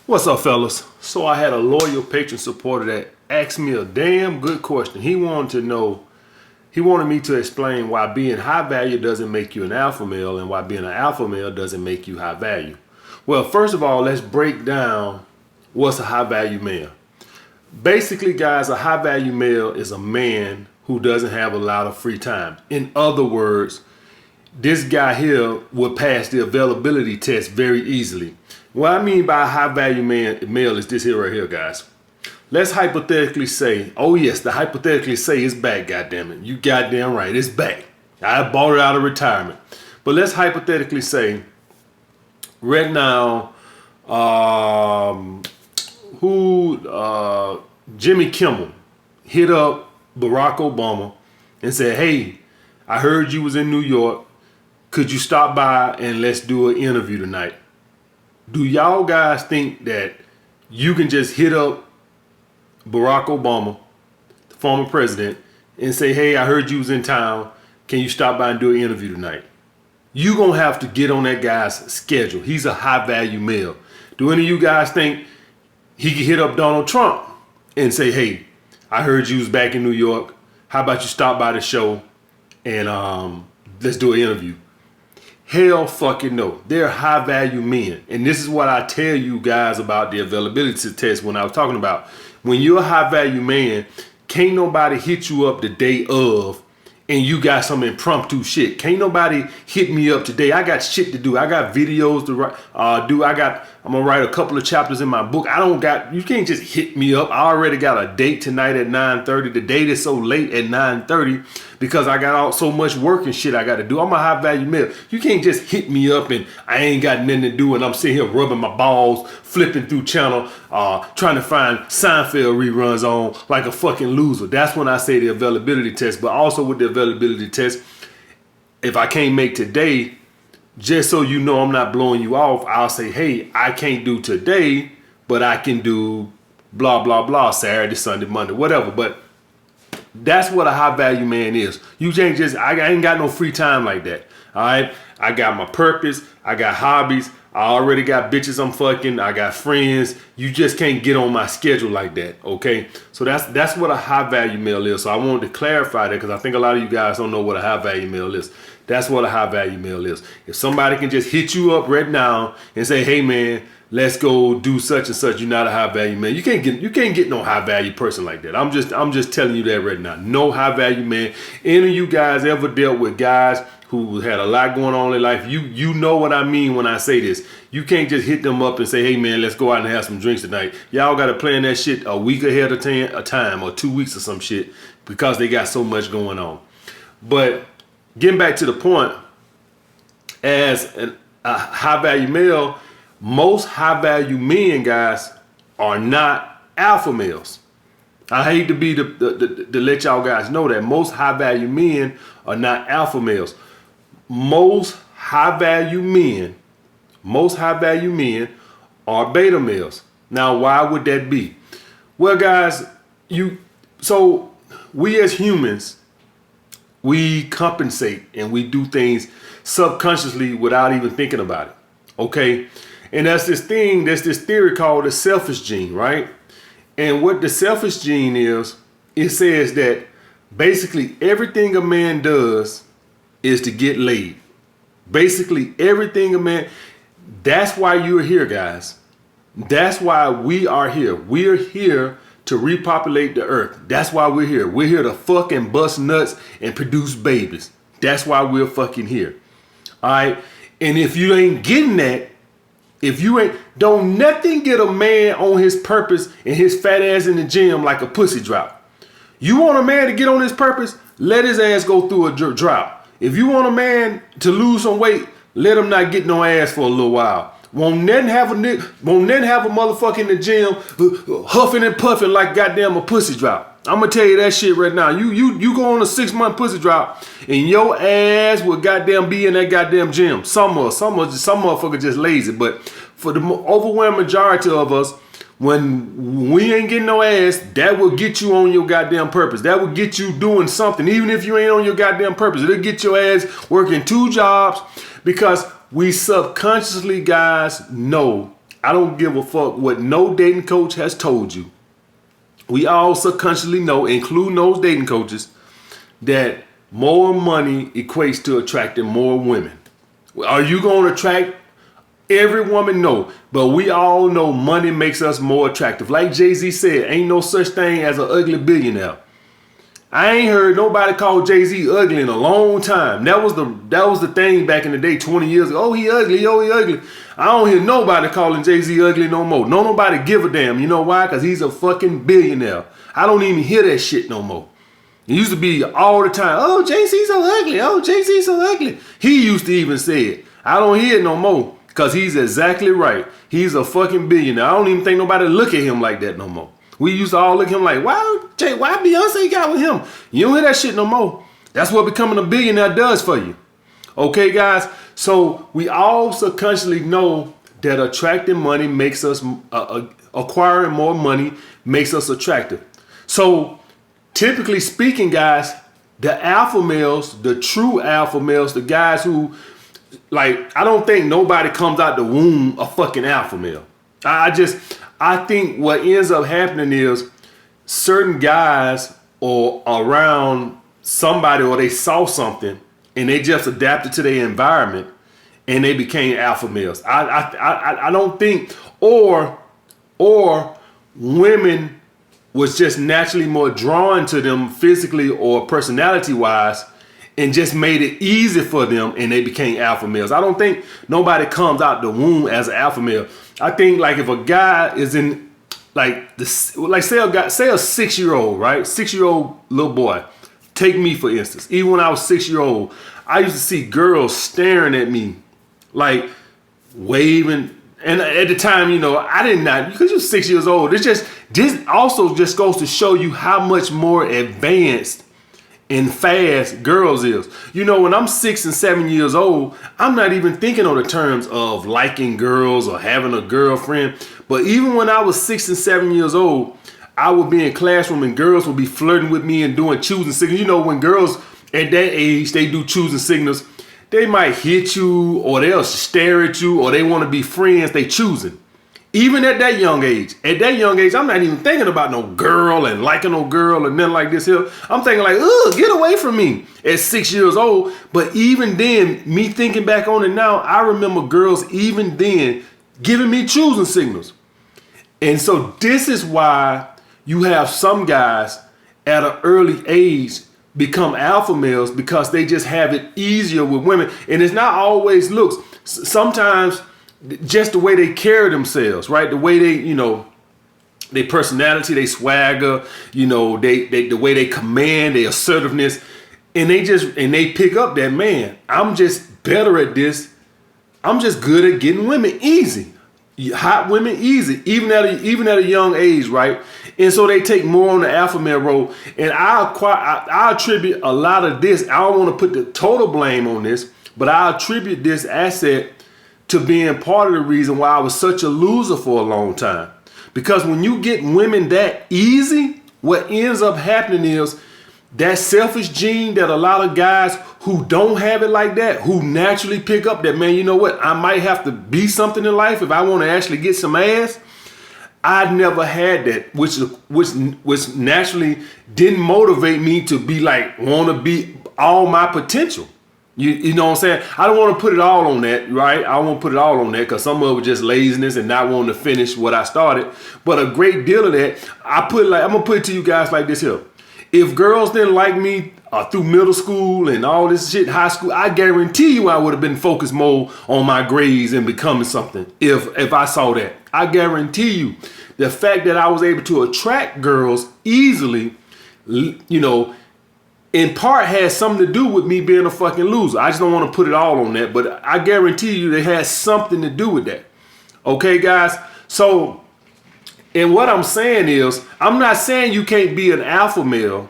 What's up, fellas? So I had a loyal patron supporter that asked me a damn good question. He wanted me to explain why being high value doesn't make you an alpha male and why being an alpha male doesn't make you high value. Well, first of all, let's break down what's a high value male. Basically, guys, a high value male is a man who doesn't have a lot of free time. In other words, this guy here will pass the availability test very easily. What I mean by a high value male is this here right here, guys. Let's hypothetically say, oh yes, the hypothetically say it's back, goddammit. You goddamn right, it's back. I bought it out of retirement. But let's hypothetically say, right now, Jimmy Kimmel hit up Barack Obama and said, hey, I heard you was in New York. Could you stop by and let's do an interview tonight? Do y'all guys think that you can just hit up Barack Obama, the former president, and say, hey, I heard you was in town. Can you stop by and do an interview tonight? You gonna have to get on that guy's schedule. He's a high value male. Do any of you guys think he could hit up Donald Trump and say, hey, I heard you was back in New York. How about you stop by the show and let's do an interview? Hell fucking no. They're high value men. And this is what I tell you guys about the availability test when I was talking about. When you're a high value man, can't nobody hit you up the day of and you got some impromptu shit. Can't nobody hit me up today. I got shit to do. I got videos to do. I'm gonna write a couple of chapters in my book. You can't just hit me up. I already got a date tonight at 9:30. The date is so late at 9:30 because I got so much work and shit I got to do. I'm a high value male. You can't just hit me up and I ain't got nothing to do and I'm sitting here rubbing my balls, flipping through channel, trying to find Seinfeld reruns on like a fucking loser. That's when I say the availability test. But also with the availability test, if I can't make today, just so you know I'm not blowing you off, I'll say, hey, I can't do today, but I can do blah, blah, blah, Saturday, Sunday, Monday, whatever. But that's what a high value man is. You can't just, I ain't got no free time like that. All right. I got my purpose. I got hobbies. I already got bitches I'm fucking. I got friends. You just can't get on my schedule like that. Okay. So that's what a high value male is. So I wanted to clarify that because I think a lot of you guys don't know what a high value male is. That's what a high value male is. If somebody can just hit you up right now and say, hey man, let's go do such and such, you're not a high value man. You can't get no high value person like that. I'm just telling you that right now. No high value man. Any of you guys ever dealt with guys who had a lot going on in their life? You know what I mean when I say this. You can't just hit them up and say, hey man, let's go out and have some drinks tonight. Y'all got to plan that shit a week ahead of time or 2 weeks or some shit because they got so much going on. But getting back to the point, as a high value male, most high value men, guys, are not alpha males. I hate to be to let y'all guys know that most high value men are not alpha males. Most high value men are beta males. Now, why would that be? Well, guys, so we as humans, we compensate and we do things subconsciously without even thinking about it. Okay. And that's this theory called the selfish gene, right? And what the selfish gene is, it says that basically everything a man does is to get laid. Basically everything a man, that's why you're here, guys. That's why we are here. We're here to repopulate the earth. That's why we're here. We're here to fuck and bust nuts and produce babies. That's why we're fucking here. All right. And if you ain't getting that, don't nothing get a man on his purpose and his fat ass in the gym like a pussy drop. You want a man to get on his purpose? Let his ass go through a drop. If you want a man to lose some weight, let him not get no ass for a little while. Won't then have a motherfucker in the gym huffing and puffing like goddamn a pussy drop. I'm gonna tell you that shit right now. You go on a 6-month pussy drop and your ass will goddamn be in that goddamn gym. Some motherfucker just lazy, but for the overwhelming majority of us, when we ain't getting no ass, that will get you on your goddamn purpose. That will get you doing something. Even if you ain't on your goddamn purpose, it'll get your ass working 2 jobs because we subconsciously, guys, know I don't give a fuck what no dating coach has told you. We all subconsciously know, including those dating coaches, that more money equates to attracting more women. Are you going to attract every woman? No. But we all know money makes us more attractive. Like Jay-Z said, ain't no such thing as an ugly billionaire. I ain't heard nobody call Jay-Z ugly in a long time. That was the thing back in the day, 20 years ago. Oh, he ugly. Oh, he ugly. I don't hear nobody calling Jay-Z ugly no more. No, nobody give a damn. You know why? Because he's a fucking billionaire. I don't even hear that shit no more. It used to be all the time. Oh, Jay-Z so ugly. Oh, Jay-Z so ugly. He used to even say it. I don't hear it no more because he's exactly right. He's a fucking billionaire. I don't even think nobody look at him like that no more. We used to all look at him like, why Beyonce got with him? You don't hear that shit no more. That's what becoming a billionaire does for you. Okay, guys? So we all subconsciously know that attracting money makes us, acquiring more money makes us attractive. So typically speaking, guys, the alpha males, the true alpha males, the guys who, like, I don't think nobody comes out the womb a fucking alpha male. I think what ends up happening is certain guys or around somebody, or they saw something and they just adapted to their environment and they became alpha males. I don't think, or women was just naturally more drawn to them physically or personality wise and just made it easy for them and they became alpha males. I don't think nobody comes out the womb as an alpha male. I think, like, if a guy is in, like, say a 6-year-old, right? 6-year-old little boy. Take me, for instance. Even when I was 6-year-old, I used to see girls staring at me, like, waving. And at the time, you know, I did not, because you're 6 years old. This also just goes to show you how much more advanced and fast girls is. You know, when I'm 6 and 7 years old, I'm not even thinking on the terms of liking girls or having a girlfriend. But even when I was 6 and 7 years old, I would be in classroom and girls would be flirting with me and doing choosing signals. You know, when girls at that age, they do choosing signals, they might hit you or they'll stare at you or they want to be friends. They choosing. Even at that young age. At that young age, I'm not even thinking about no girl and liking no girl and nothing like this here. I'm thinking like, ugh, get away from me at 6 years old. But even then, me thinking back on it now, I remember girls even then giving me choosing signals. And so this is why you have some guys at an early age become alpha males, because they just have it easier with women. And it's not always looks. Sometimes just the way they carry themselves, right? The way they, you know, their personality, they swagger, you know, they the way they command, their assertiveness, and they pick up that, man, I'm just better at this. I'm just good at getting women easy. Hot women easy, even at a young age, right? And so they take more on the alpha male role. And I attribute a lot of this. I don't want to put the total blame on this, but I attribute this asset to being part of the reason why I was such a loser for a long time. Because when you get women that easy, what ends up happening is that selfish gene that a lot of guys who don't have it like that, who naturally pick up that, man, you know what, I might have to be something in life if I want to actually get some ass. I never had that, which naturally didn't motivate me to be like, want to be all my potential. You know what I'm saying? I don't want to put it all on that, right? I won't put it all on that because some of it was just laziness and not wanting to finish what I started. But a great deal of that, I'm going to put it to you guys like this here. If girls didn't like me through middle school and all this shit, high school, I guarantee you I would have been focused more on my grades and becoming something if I saw that. I guarantee you the fact that I was able to attract girls easily, you know, in part has something to do with me being a fucking loser. I just don't want to put it all on that, but I guarantee you it has something to do with that. Okay, guys? So, and what I'm saying is, I'm not saying you can't be an alpha male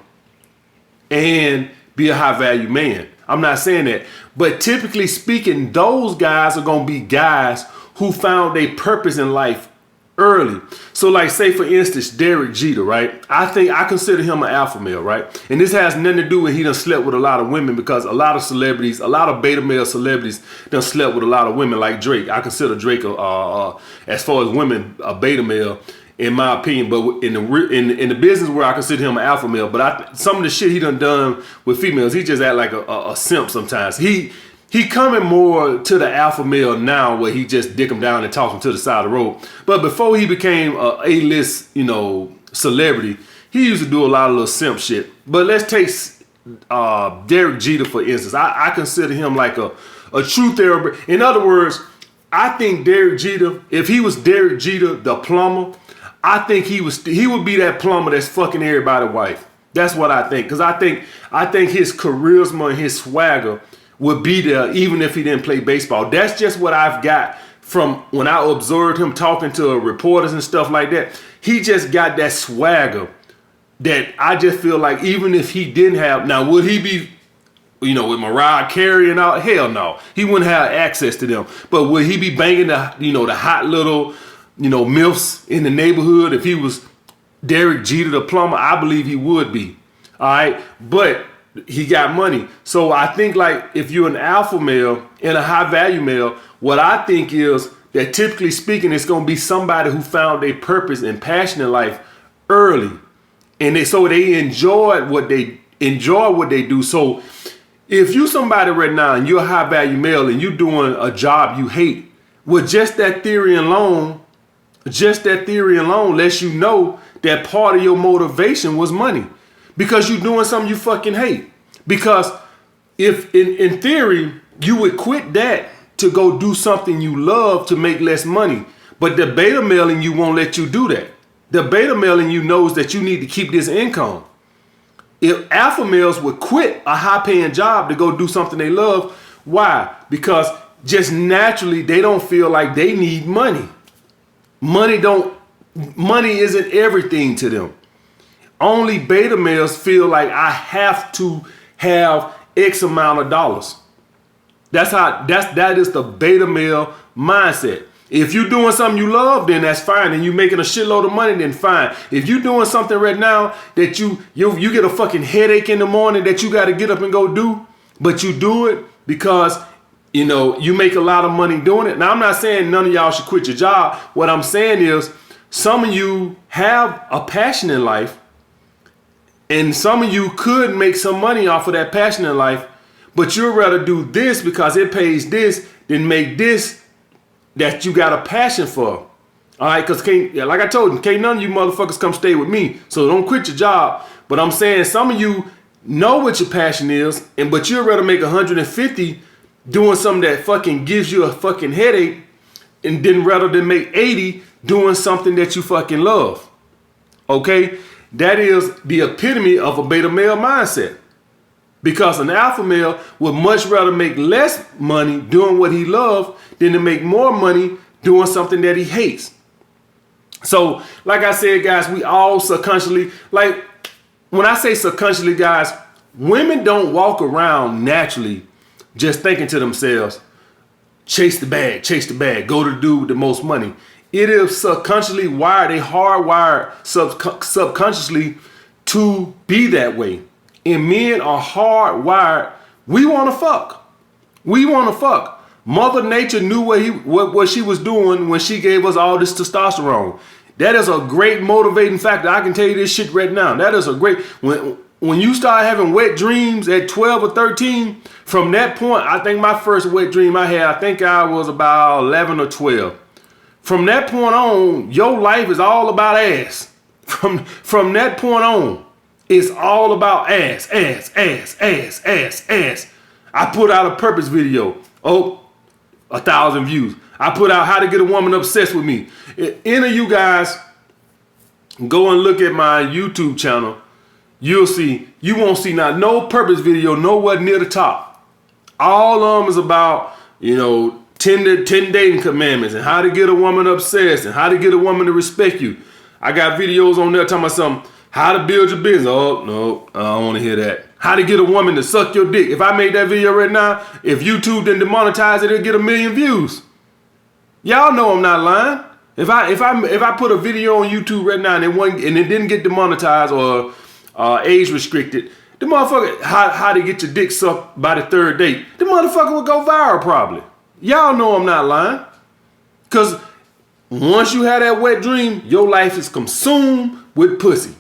and be a high value man. I'm not saying that. But typically speaking, those guys are going to be guys who found their purpose in life early. So like say for instance, Derek Jeter, right? I consider him an alpha male, right? And this has nothing to do with he done slept with a lot of women, because a lot of celebrities, a lot of beta male celebrities done slept with a lot of women, like Drake. I consider Drake as far as women a beta male in my opinion, but in the business where I consider him an alpha male. But some of the shit he done with females, he just act like a simp sometimes. He coming more to the alpha male now, where he just dick him down and toss him to the side of the road. But before he became a A-list, celebrity, he used to do a lot of little simp shit. But let's take Derek Jeter for instance. I consider him like a true therapist. In other words, I think Derek Jeter, if he was Derek Jeter, the plumber, I think he would be that plumber that's fucking everybody's wife. That's what I think. Because I think his charisma and his swagger would be there even if he didn't play baseball. That's just what I've got from when I observed him talking to reporters and stuff like that. He just got that swagger that I just feel like even if he didn't have, now would he be, with Mariah Carey and all? Hell no. He wouldn't have access to them. But would he be banging the hot little, MILFs in the neighborhood if he was Derek Jeter the plumber? I believe he would be. All right. But he got money. So I think like if you're an alpha male and a high value male, what I think is that typically speaking, it's going to be somebody who found a purpose and passion in life early. And they enjoy what they do. So if you somebody right now and you're a high value male and you're doing a job you hate, well, just that theory alone lets you know that part of your motivation was money, because you're doing something you fucking hate. Because if in theory you would quit that to go do something you love to make less money, but the beta male in you won't let you do that. The beta male in you knows that you need to keep this income. If alpha males would quit a high paying job to go do something they love, why? Because just naturally they don't feel like they need money. Money isn't everything to them. Only beta males feel like I have to have X amount of dollars. That is the beta male mindset. If you're doing something you love, then that's fine, and you're making a shitload of money, then fine. If you're doing something right now that you get a fucking headache in the morning that you got to get up and go do, but you do it because you make a lot of money doing it. Now, I'm not saying none of y'all should quit your job. What I'm saying is some of you have a passion in life, and some of you could make some money off of that passion in life, but you'd rather do this because it pays this than make this that you got a passion for. All right, because like I told you, can't none of you motherfuckers come stay with me. So don't quit your job. But I'm saying some of you know what your passion is, but you'd rather make 150 doing something that fucking gives you a fucking headache, and then rather than make 80 doing something that you fucking love. Okay? That is the epitome of a beta male mindset. Because an alpha male would much rather make less money doing what he loves than to make more money doing something that he hates. So, like I said, guys, we all subconsciously, like when I say subconsciously, guys, women don't walk around naturally just thinking to themselves, chase the bag, go to the dude with the most money. It is subconsciously wired, they hardwired subconsciously to be that way. And men are hardwired. We want to fuck. Mother Nature knew what she was doing when she gave us all this testosterone. That is a great motivating factor. I can tell you this shit right now. That is a great, when you start having wet dreams at 12 or 13, from that point, I think my first wet dream I had, I think I was about 11 or 12. From that point on, your life is all about ass. From that point on, it's all about ass. I put out a purpose video. 1,000 views. I put out how to get a woman obsessed with me. Any of you guys go and look at my YouTube channel, you won't see not no purpose video nowhere near the top. All of them is about, 10 dating commandments and how to get a woman obsessed and how to get a woman to respect you. I got videos on there talking about something, how to build your business. Oh, no, I don't want to hear that. How to get a woman to suck your dick. If I made that video right now, if YouTube didn't demonetize it, it'll get 1 million views. Y'all know I'm not lying. If I put a video on YouTube right now and it didn't get demonetized or age restricted, the motherfucker how to get your dick sucked by the third date, the motherfucker would go viral probably. Y'all know I'm not lying. Cause once you have that wet dream, your life is consumed with pussy.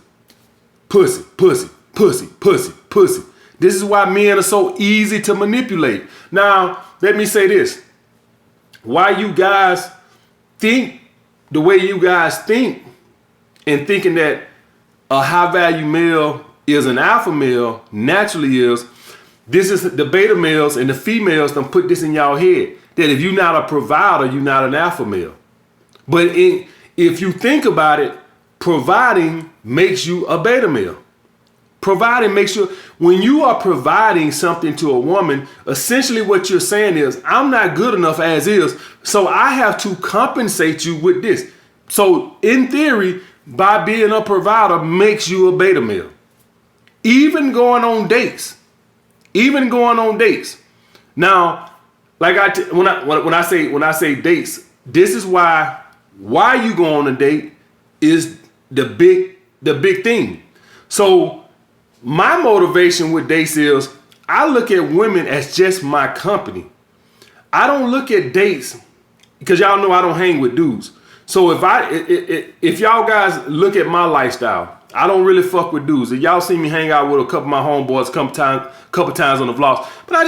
Pussy, pussy, pussy, pussy, pussy. This is why men are so easy to manipulate. Now, let me say this. Why you guys think the way you guys think and thinking that a high value male is an alpha male naturally is, this is the beta males and the females don't put this in y'all head that if you're not a provider, you're not an alpha male. But if you think about it, providing makes you a beta male. Providing makes you, when you are providing something to a woman, essentially what you're saying is, I'm not good enough as is, so I have to compensate you with this. So in theory, by being a provider makes you a beta male. Even going on dates. Now, like when I say dates, this is why you go on a date is the big thing. So my motivation with dates is I look at women as just my company. I don't look at dates because y'all know I don't hang with dudes. So if y'all guys look at my lifestyle, I don't really fuck with dudes. If y'all see me hang out with a couple of my homeboys couple times on the vlogs, but I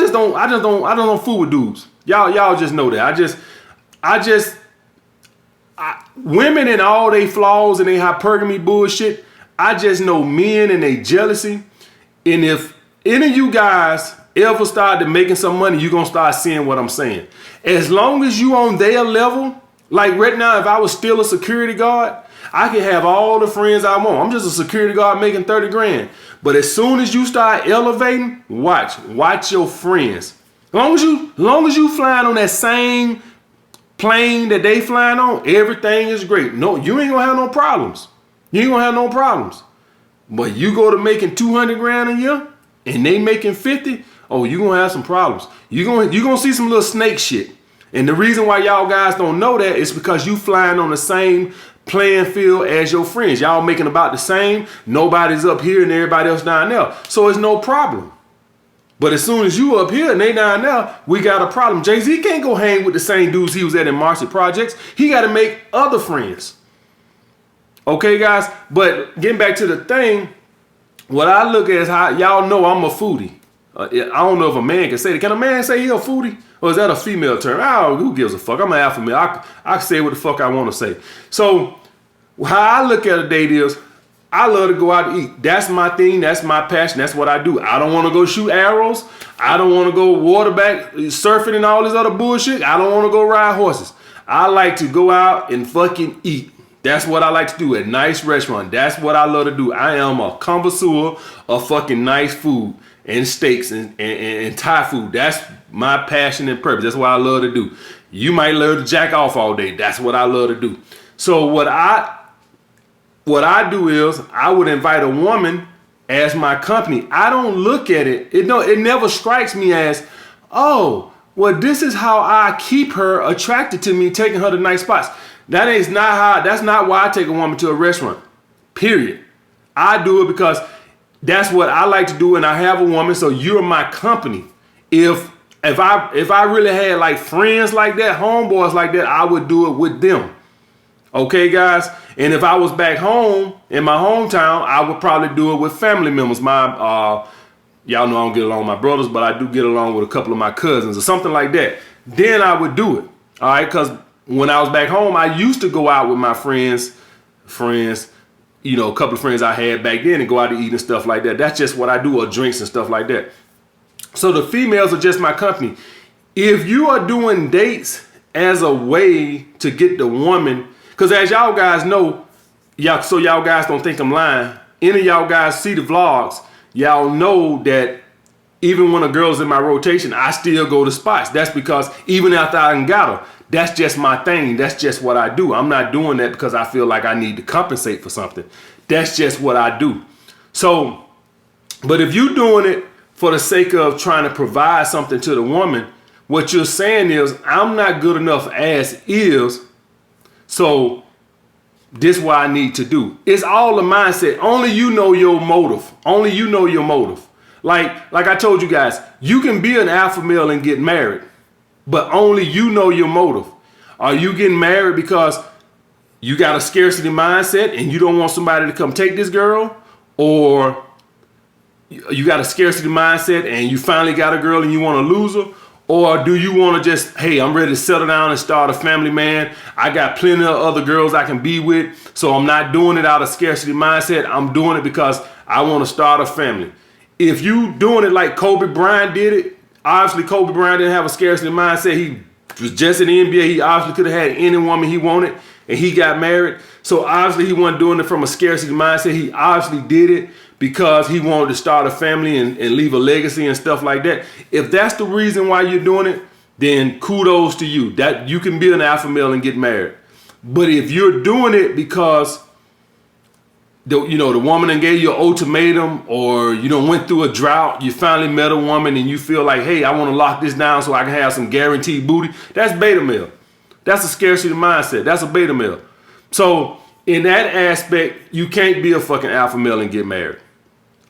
don't fool with dudes. Y'all just know that. Women and all they flaws and they hypergamy bullshit, I just know men and they jealousy. And if any of you guys ever started making some money, you're going to start seeing what I'm saying. As long as you on their level, like right now, if I was still a security guard, I could have all the friends I want. I'm just a security guard making 30 grand. But as soon as you start elevating, watch your friends. As long as you flying on that same plane that they flying on, everything is great. No, you ain't gonna have no problems. But you go to making 200 grand a year and they making 50, oh, you gonna have some problems. You gonna see some little snake shit. And the reason why y'all guys don't know that is because you flying on the same playing field as your friends. Y'all making about the same. Nobody's up here and everybody else down there. So it's no problem. But as soon as you up here and they down there, we got a problem. Jay-Z can't go hang with the same dudes he was at in Marcy Projects. He got to make other friends. Okay, guys? But getting back to the thing, what I look at is how y'all know I'm a foodie. I don't know if a man can say that. Can a man say he a foodie? Or is that a female term? Oh, who gives a fuck? I'm an alpha male. I can say what the fuck I want to say. So how I look at a date is, I love to go out to eat. That's my thing. That's my passion. That's what I do. I don't want to go shoot arrows. I don't want to go waterback surfing and all this other bullshit. I don't want to go ride horses. I like to go out and fucking eat. That's what I like to do at nice restaurant. That's what I love to do. I am a connoisseur of fucking nice food and steaks and Thai food. That's my passion and purpose. That's what I love to do. You might love to jack off all day. That's what I love to do. So what I do is I would invite a woman as my company. I don't look at it. It never strikes me as, oh, well, this is how I keep her attracted to me, taking her to nice spots. That's not why I take a woman to a restaurant. Period. I do it because that's what I like to do, and I have a woman, so you're my company. If I really had like friends like that, homeboys like that, I would do it with them. Okay, guys? And if I was back home in my hometown, I would probably do it with family members. Y'all know I don't get along with my brothers, but I do get along with a couple of my cousins or something like that. Then I would do it. All right, because when I was back home, I used to go out with my friends, you know, a couple of friends I had back then and go out to eat and stuff like that. That's just what I do, or drinks and stuff like that. So the females are just my company. If you are doing dates as a way to get the woman, because as y'all guys know, so y'all guys don't think I'm lying, any of y'all guys see the vlogs, y'all know that even when a girl's in my rotation, I still go to spots. That's because even after I done got her, that's just my thing. That's just what I do. I'm not doing that because I feel like I need to compensate for something. That's just what I do. So, but if you're doing it for the sake of trying to provide something to the woman, what you're saying is, I'm not good enough as is, So this is what I need to do. It's all the mindset. Only you know your motive. Only you know your motive. Like I told you guys, you can be an alpha male and get married, but only you know your motive. Are you getting married because you got a scarcity mindset and you don't want somebody to come take this girl? Or you got a scarcity mindset and you finally got a girl and you want to lose her? Or do you want to just, hey, I'm ready to settle down and start a family, man. I got plenty of other girls I can be with, so I'm not doing it out of scarcity mindset. I'm doing it because I want to start a family. If you doing it like Kobe Bryant did it, obviously Kobe Bryant didn't have a scarcity mindset. He was just in the NBA. He obviously could have had any woman he wanted, and he got married. So obviously he wasn't doing it from a scarcity mindset. He obviously did it because he wanted to start a family and leave a legacy and stuff like that. If that's the reason why you're doing it, then kudos to you. That you can be an alpha male and get married. But if you're doing it because the woman done gave you an ultimatum, or you done went through a drought, you finally met a woman and you feel like, hey, I want to lock this down so I can have some guaranteed booty, that's beta male. That's a scarcity mindset. That's a beta male. So in that aspect, you can't be a fucking alpha male and get married.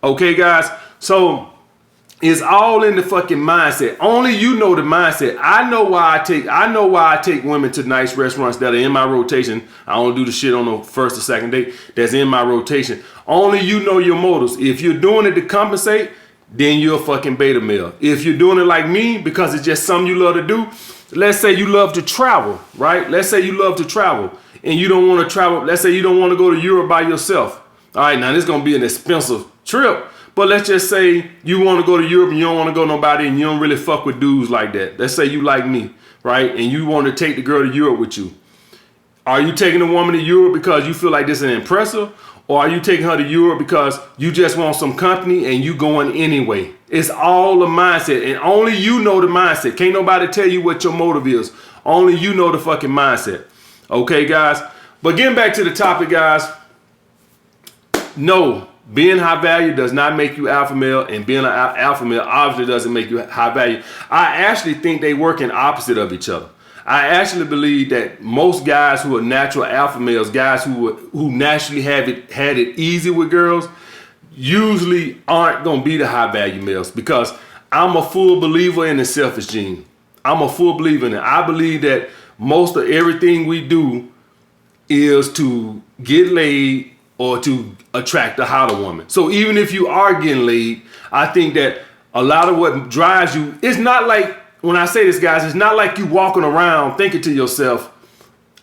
Okay, guys? So it's all in the fucking mindset. Only you know the mindset. I know why I take women to nice restaurants that are in my rotation. I don't do the shit on the first or second date that's in my rotation. Only you know your motives. If you're doing it to compensate, then you're a fucking beta male. If you're doing it like me because it's just something you love to do, let's say you love to travel, right? Let's say you love to travel and you don't want to travel. Let's say you don't want to go to Europe by yourself. All right, now this is going to be an expensive trip, but let's just say you want to go to Europe and you don't want to go nobody and you don't really fuck with dudes like that. Let's say you like me, right? And you want to take the girl to Europe with you. Are you taking a woman to Europe because you feel like this is an impressor? Or are you taking her to Europe because you just want some company and you going anyway? It's all the mindset, and only you know the mindset. Can't nobody tell you what your motive is. Only you know the fucking mindset. Okay, guys? But getting back to the topic, guys. No, being high value does not make you alpha male, and being an alpha male obviously doesn't make you high value. I actually think they work in opposite of each other. I actually believe that most guys who are natural alpha males, guys who naturally had it easy with girls, usually aren't going to be the high value males, because I'm a full believer in the selfish gene. I'm a full believer in it. I believe that most of everything we do is to get laid or to attract a hotter woman. So even if you are getting laid, I think that a lot of what drives you, it's not like, when I say this, guys, it's not like you walking around thinking to yourself,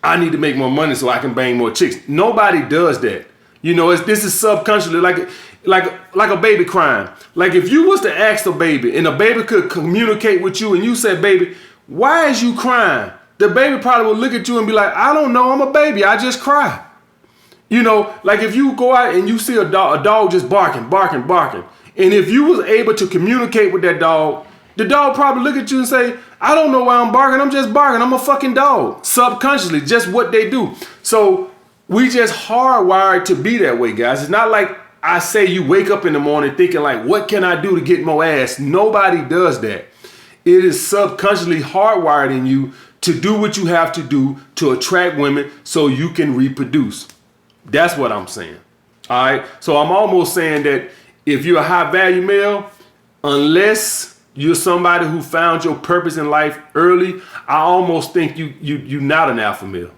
I need to make more money so I can bang more chicks. Nobody does that. You know, this is subconsciously like a baby crying. Like if you was to ask a baby and a baby could communicate with you and you said, baby, why is you crying? The baby probably would look at you and be like, I don't know, I'm a baby, I just cry. You know, like if you go out and you see a dog just barking. And if you was able to communicate with that dog, the dog probably look at you and say, I don't know why I'm barking. I'm just barking. I'm a fucking dog. Subconsciously, just what they do. So we just hardwired to be that way, guys. It's not like I say you wake up in the morning thinking like, what can I do to get more ass? Nobody does that. It is subconsciously hardwired in you to do what you have to do to attract women so you can reproduce. That's what I'm saying. All right. So I'm almost saying that if you're a high value male, unless you're somebody who found your purpose in life early, I almost think you're not an alpha male.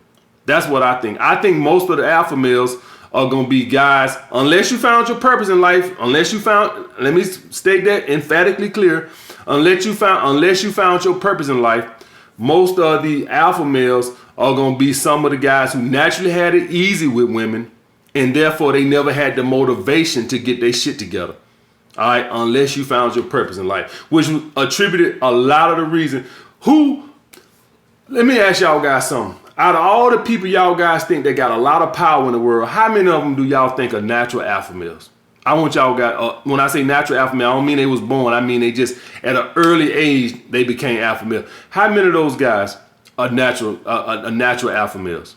That's what I think. I think most of the alpha males are going to be guys, unless you found your purpose in life, let me state that emphatically clear, unless you found your purpose in life, most of the alpha males are going to be some of the guys who naturally had it easy with women, and therefore they never had the motivation to get their shit together. All right, unless you found your purpose in life, which attributed a lot of the reason. Let me ask y'all guys something. Out of all the people y'all guys think that got a lot of power in the world, how many of them do y'all think are natural alpha males? I want y'all guys, when I say natural alpha male, I don't mean they was born. I mean they just, at an early age, they became alpha male. How many of those guys are natural alpha males?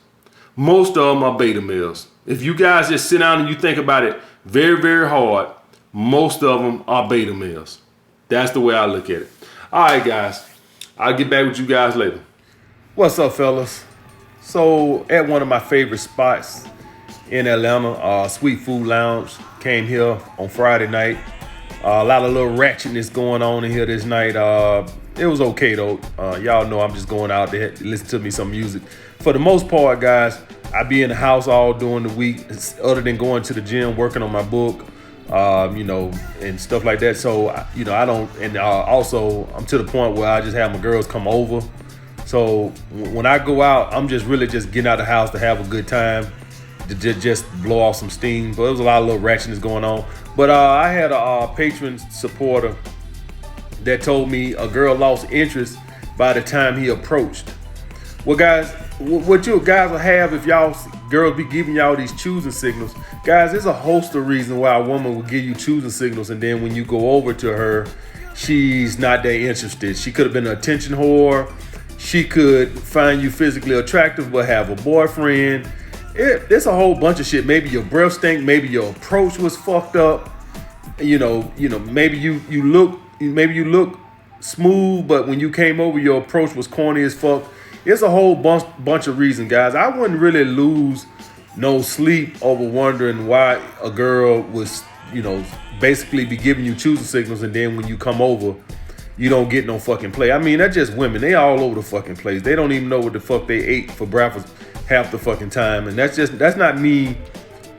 Most of them are beta males. If you guys just sit down and you think about it very, very hard, most of them are beta males. That's the way I look at it. All right, guys. I'll get back with you guys later. What's up, fellas? So at one of my favorite spots in Atlanta, Sweet Food Lounge, came here on Friday night. A lot of little ratchetness going on in here this night. It was okay though. Y'all know I'm just going out there to listen to me some music. For the most part, guys, I be in the house all during the week, other than going to the gym, working on my book, and stuff like that. So, I don't, and also I'm to the point where I just have my girls come over. So when I go out, I'm just really just getting out of the house to have a good time, to just blow off some steam. But there was a lot of little ratchetness going on. But I had a patron supporter that told me a girl lost interest by the time he approached. Well, guys, what you guys will have if y'all girls be giving y'all these choosing signals, guys, there's a host of reasons why a woman will give you choosing signals, and then when you go over to her, she's not that interested. She could have been an attention whore. She could find you physically attractive but have a boyfriend. There's a whole bunch of shit. Maybe your breath stink. Maybe your approach was fucked up. Maybe you look smooth, but when you came over, your approach was corny as fuck. It's a whole bunch of reasons, guys. I wouldn't really lose no sleep over wondering why a girl was, basically be giving you choosing signals, and then when you come over, you don't get no fucking play. I mean, that's just women. They all over the fucking place. They don't even know what the fuck they ate for breakfast half the fucking time. And that's not me,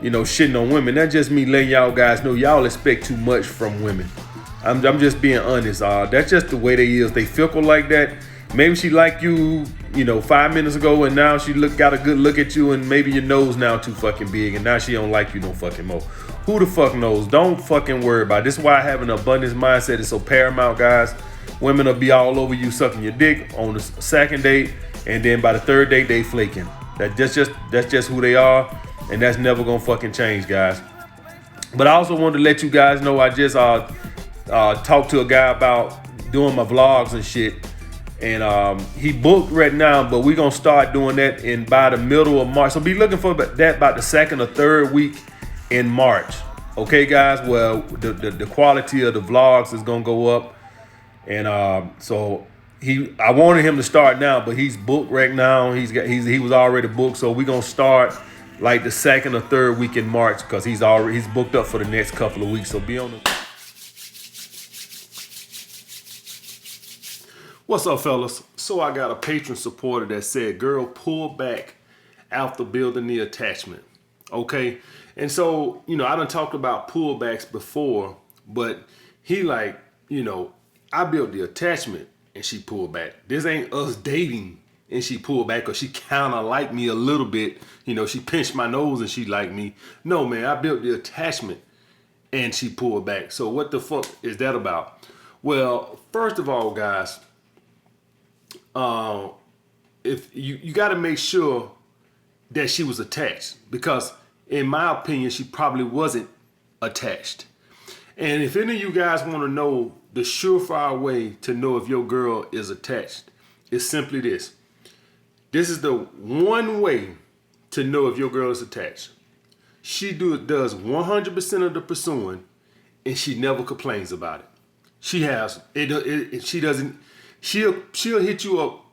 shitting on women. That's just me letting y'all guys know y'all expect too much from women. I'm just being honest. That's just the way they is. They fickle like that. Maybe she liked you, 5 minutes ago, and now she got a good look at you, and maybe your nose now too fucking big, and now she don't like you no fucking more. Who the fuck knows? Don't fucking worry about it. This is why having an abundance mindset is so paramount, guys. Women will be all over you sucking your dick on the second date, and then by the third date they flaking. That's just who they are, and that's never gonna fucking change, guys. But I also wanted to let you guys know I just talked to a guy about doing my vlogs and shit, and he booked right now, but we're gonna start doing that by the middle of March. So be looking for that about the second or third week in March. Okay, guys. Well, the quality of the vlogs is gonna go up. And so I wanted him to start now, but he's booked right now. He was already booked, so we're gonna start like the second or third week in March, because he's booked up for the next couple of weeks. So be on the. What's up, fellas? So I got a patron supporter that said, "Girl, pull back after building the attachment." Okay, and so I done talked about pullbacks before, but he I built the attachment and she pulled back. This ain't us dating and she pulled back, or she kind of liked me a little bit. She pinched my nose and she liked me. No, man, I built the attachment and she pulled back. So what the fuck is that about? Well, first of all, guys, if you got to make sure that she was attached, because in my opinion, she probably wasn't attached. And if any of you guys want to know the surefire way to know if your girl is attached, it's simply this. This is the one way to know if your girl is attached. She does 100% of the pursuing, and she never complains about it. She'll hit you up.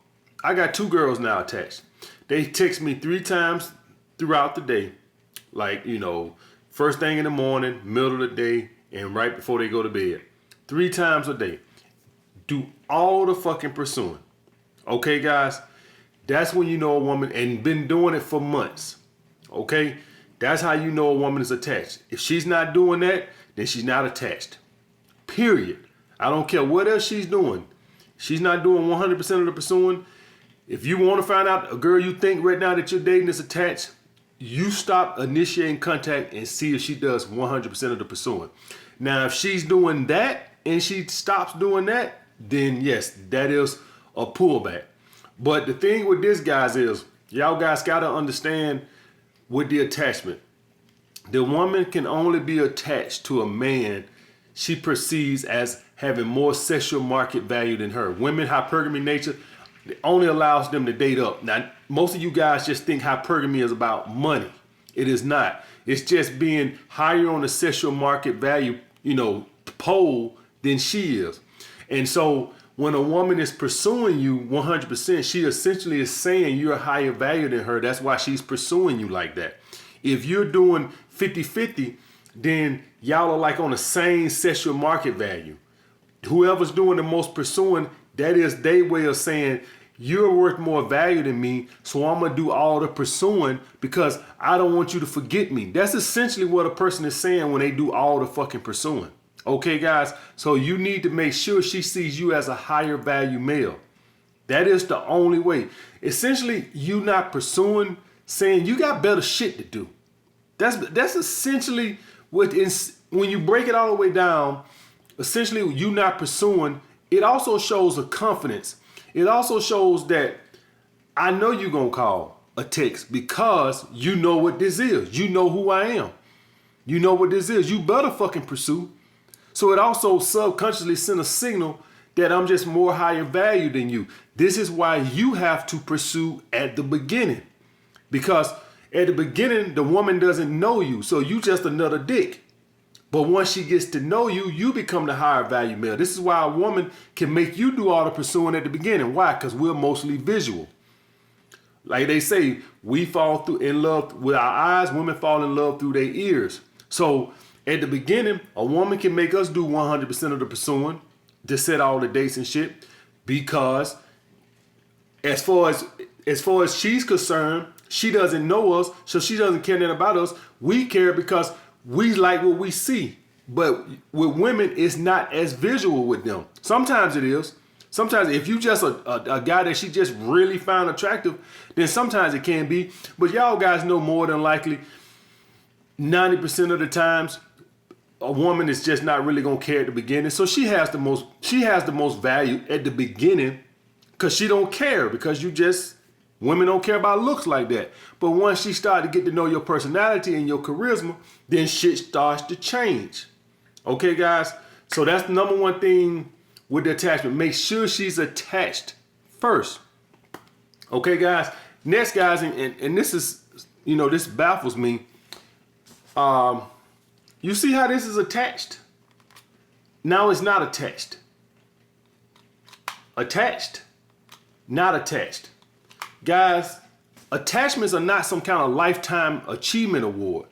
I got 2 girls now attached. They text me 3 times throughout the day, first thing in the morning, middle of the day, and right before they go to bed. 3 times a day. Do all the fucking pursuing. Okay, guys? That's when you know a woman, and been doing it for months. Okay? That's how you know a woman is attached. If she's not doing that, then she's not attached. Period. I don't care what else she's doing. She's not doing 100% of the pursuing. If you want to find out a girl you think right now that you're dating is attached, you stop initiating contact and see if she does 100% of the pursuing. Now, if she's doing that and she stops doing that, then yes, that is a pullback. But the thing with this, guys, is y'all guys got to understand with the attachment. The woman can only be attached to a man she perceives as having more sexual market value than her. Women, hypergamy nature, it only allows them to date up. Now, most of you guys just think hypergamy is about money. It is not. It's just being higher on the sexual market value, pole than she is. And so when a woman is pursuing you 100%, she essentially is saying you're higher value than her. That's why she's pursuing you like that. If you're doing 50-50, then y'all are like on the same sexual market value. Whoever's doing the most pursuing, that is their way of saying you're worth more value than me, so I'm gonna do all the pursuing because I don't want you to forget me. That's essentially what a person is saying when they do all the fucking pursuing. Okay, guys? So you need to make sure she sees you as a higher value male. That is the only way. Essentially, you not pursuing, saying you got better shit to do. That's essentially what is, when you break it all the way down, essentially you not pursuing, it also shows a confidence. It also shows that I know you're going to call a text because you know what this is. You know who I am. You know what this is. You better fucking pursue. So it also subconsciously sent a signal that I'm just more higher value than you. This is why you have to pursue at the beginning. Because at the beginning, the woman doesn't know you. So you just another dick. But once she gets to know you, you become the higher value male. This is why a woman can make you do all the pursuing at the beginning. Why? Because we're mostly visual. Like they say, we fall in love with our eyes. Women fall in love through their ears. So at the beginning, a woman can make us do 100% of the pursuing to set all the dates and shit. Because as far as she's concerned, she doesn't know us, so she doesn't care nothing about us. We care because we like what we see. But with women, it's not as visual with them. Sometimes it is. Sometimes if you just a guy that she just really found attractive, then sometimes it can be. But y'all guys know more than likely 90% of the times a woman is just not really gonna care at the beginning. So she has the most value at the beginning because she don't care, because women don't care about looks like that. But once she starts to get to know your personality and your charisma, then shit starts to change. Okay, guys? So that's the number one thing with the attachment. Make sure she's attached first. Okay, guys? Next, guys, and this is, this baffles me. You see how this is attached? Now it's not attached. Attached, not attached. Guys, attachments are not some kind of lifetime achievement award.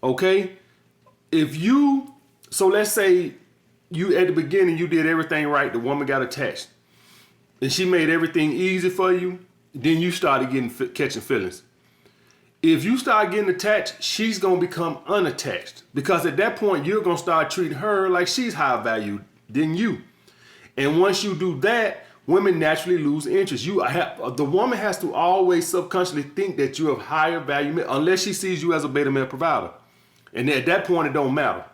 Okay? So let's say you at the beginning, you did everything right. The woman got attached and she made everything easy for you. Then you started catching feelings. If you start getting attached, she's going to become unattached, because at that point, you're going to start treating her like she's higher value than you. And once you do that, women naturally lose interest. The woman has to always subconsciously think that you're of higher value, unless she sees you as a beta male provider. And at that point, it don't matter.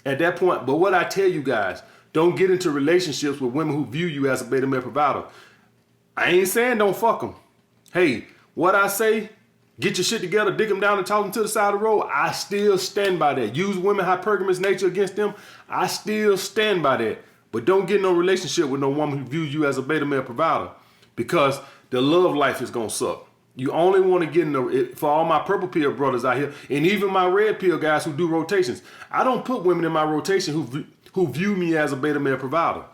At that point, but what I tell you guys, don't get into relationships with women who view you as a beta male provider. I ain't saying don't fuck them. Hey, what I say, get your shit together, dig them down and talk them to the side of the road. I still stand by that. Use women hypergamous nature against them. I still stand by that. But don't get no relationship with no woman who views you as a beta male provider, because the love life is going to suck. You only want to get for all my purple pill brothers out here, and even my red pill guys who do rotations. I don't put women in my rotation who view me as a beta male provider.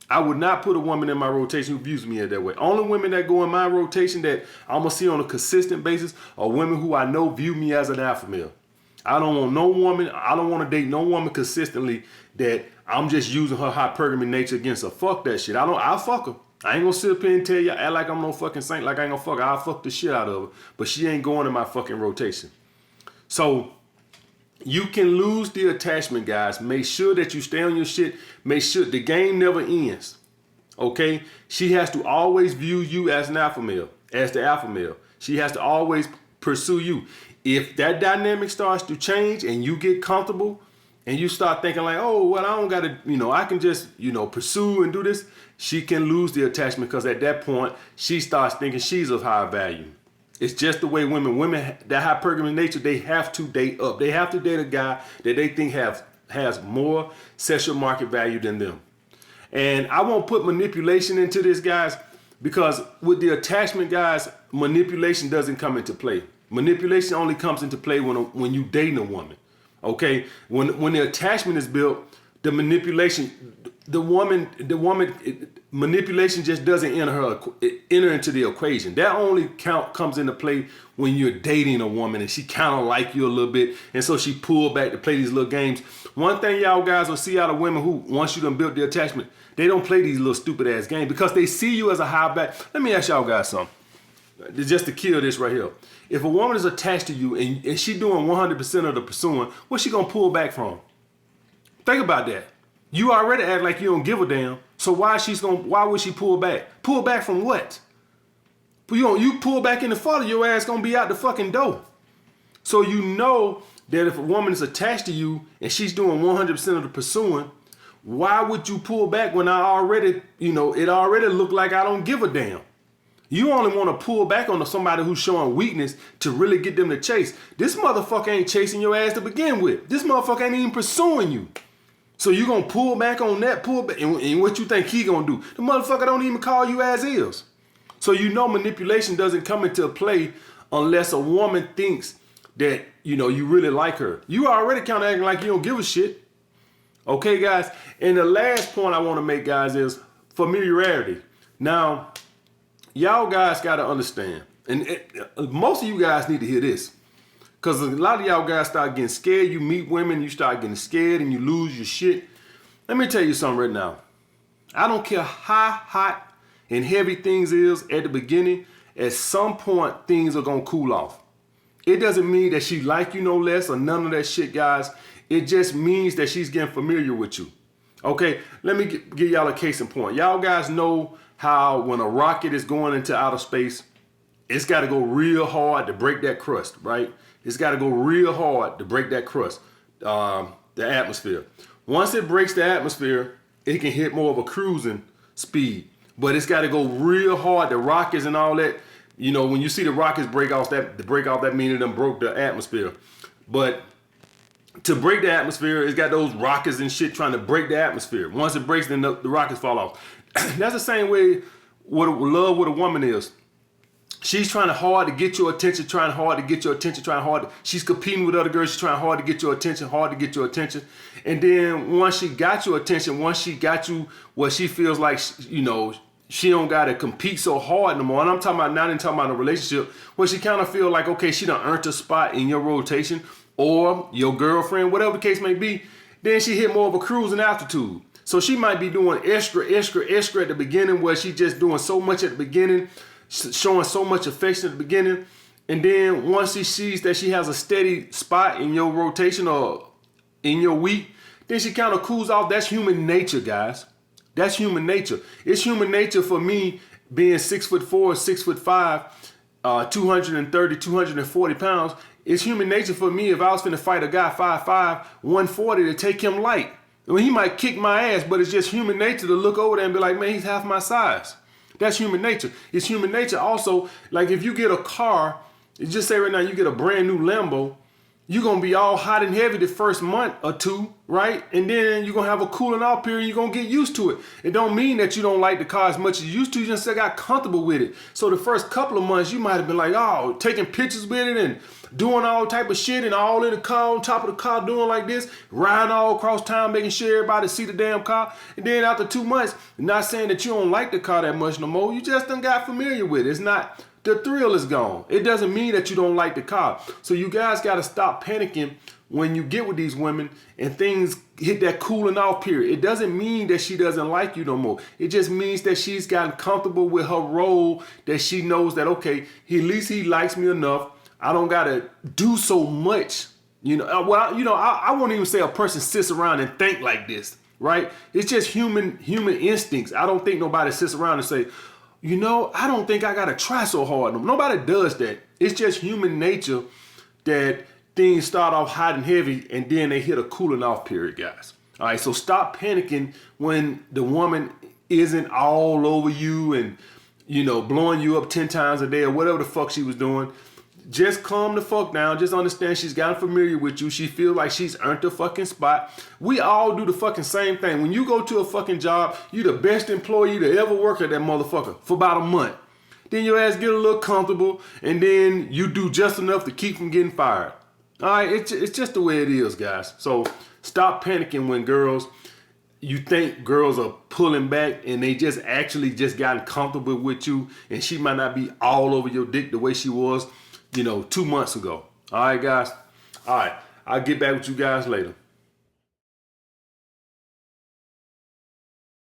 I would not put a woman in my rotation who views me that way. Only women that go in my rotation that I'm going to see on a consistent basis are women who I know view me as an alpha male. I don't want no woman, I don't want to date no woman consistently that I'm just using her hypergamy nature against her. Fuck that shit. I'll fuck her. I ain't going to sit up here and tell you, act like I'm no fucking saint, like I ain't going to fuck her. I'll fuck the shit out of her. But she ain't going in my fucking rotation. So you can lose the attachment, guys. Make sure that you stay on your shit. Make sure the game never ends. Okay? She has to always view you as an alpha male, as the alpha male. She has to always pursue you. If that dynamic starts to change and you get comfortable and you start thinking like, oh, well, I don't got to, I can just, pursue and do this, she can lose the attachment, because at that point, she starts thinking she's of higher value. It's just the way women, that hypergamous nature, they have to date up. They have to date a guy that they think has more sexual market value than them. And I won't put manipulation into this, guys, because with the attachment, guys, manipulation doesn't come into play. Manipulation only comes into play when you dating a woman. Okay? When the attachment is built, the manipulation, manipulation just doesn't enter into the equation. That only comes into play when you're dating a woman and she kind of like you a little bit, and so she pulled back to play these little games. One thing y'all guys will see out of women who, once you done built the attachment, they don't play these little stupid ass games because they see you as a high back. Let me ask y'all guys something, just to kill this right here. If a woman is attached to you and she doing 100% of the pursuing, what's she gonna pull back from? Think about that. You already act like you don't give a damn. So why would she pull back? Pull back from what? You pull back in the follow, your ass gonna be out the fucking door. So you know that if a woman is attached to you and she's doing 100% of the pursuing, why would you pull back when it already looked like I don't give a damn? You only want to pull back on somebody who's showing weakness to really get them to chase. This motherfucker ain't chasing your ass to begin with. This motherfucker ain't even pursuing you. So you gonna pull back on that, pull back, and what you think he gonna do? The motherfucker don't even call you as is. So you know manipulation doesn't come into play unless a woman thinks that, you really like her. You already kind of acting like you don't give a shit. Okay, guys? And the last point I want to make, guys, is familiarity. Now, y'all guys got to understand, and most of you guys need to hear this, because a lot of y'all guys start getting scared. You meet women, you start getting scared, and you lose your shit. Let me tell you something right now. I don't care how hot and heavy things is at the beginning. At some point, things are going to cool off. It doesn't mean that she like you no less or none of that shit, guys. It just means that she's getting familiar with you. Okay, let me give y'all a case in point. Y'all guys know how when a rocket is going into outer space, it's got to go real hard to break that crust, right? It's got to go real hard to break that crust, the atmosphere. Once it breaks the atmosphere, it can hit more of a cruising speed, but it's got to go real hard. The rockets and all that, when you see the rockets break off, that means it done broke the atmosphere. But to break the atmosphere, it's got those rockets and shit trying to break the atmosphere. Once it breaks, then the rockets fall off. That's the same way what love with a woman is. She's trying hard to get your attention, she's competing with other girls, she's trying hard to get your attention, And then once she got your attention, once she got you where she feels like, she don't got to compete so hard no more. And I'm talking about a relationship where she kind of feel like, okay, she done earned a spot in your rotation or your girlfriend, whatever the case may be. Then she hit more of a cruising altitude. So she might be doing extra at the beginning, where she just doing so much at the beginning, showing so much affection at the beginning. And then once she sees that she has a steady spot in your rotation or in your week, then she kind of cools off. That's human nature, guys. That's human nature. It's human nature for me being 6'4", 6'5", 230, 240 pounds. It's human nature for me, if I was finna fight a guy 5'5", 140, to take him light. I mean, he might kick my ass, but it's just human nature to look over there and be like, man, he's half my size. That's human nature. It's human nature also, like if you get a car, just say right now you get a brand new Lambo, you're going to be all hot and heavy the first month or two, right? And then you're going to have a cooling off period. You're going to get used to it. It don't mean that you don't like the car as much as you used to. You just got comfortable with it. So the first couple of months, you might have been like, oh, taking pictures with it and doing all type of shit and all in the car, on top of the car, doing like this, riding all across town, making sure everybody see the damn car. And then after 2 months, not saying that you don't like the car that much no more. You just done got familiar with it. It's not... The thrill is gone. It doesn't mean that you don't like the car. So you guys got to stop panicking when you get with these women and things hit that cooling off period. It doesn't mean that she doesn't like you no more. It just means that she's gotten comfortable with her role, that she knows that, okay, at least he likes me enough. I don't got to do so much. I won't even say a person sits around and think like this, right? It's just human instincts. I don't think nobody sits around and say, I don't think I got to try so hard. Nobody does that. It's just human nature that things start off hot and heavy and then they hit a cooling off period, guys. All right, so stop panicking when the woman isn't all over you and, blowing you up 10 times a day or whatever the fuck she was doing. Just calm the fuck down. Just understand she's gotten familiar with you. She feels like she's earned the fucking spot. We all do the fucking same thing. When you go to a fucking job, you the best employee to ever work at that motherfucker for about a month. Then your ass get a little comfortable and then you do just enough to keep from getting fired. All right, it's just the way it is, guys. So stop panicking when girls, you think girls are pulling back and they just actually just gotten comfortable with you, and she might not be all over your dick the way she was, 2 months ago. All right, guys. All right. I'll get back with you guys later.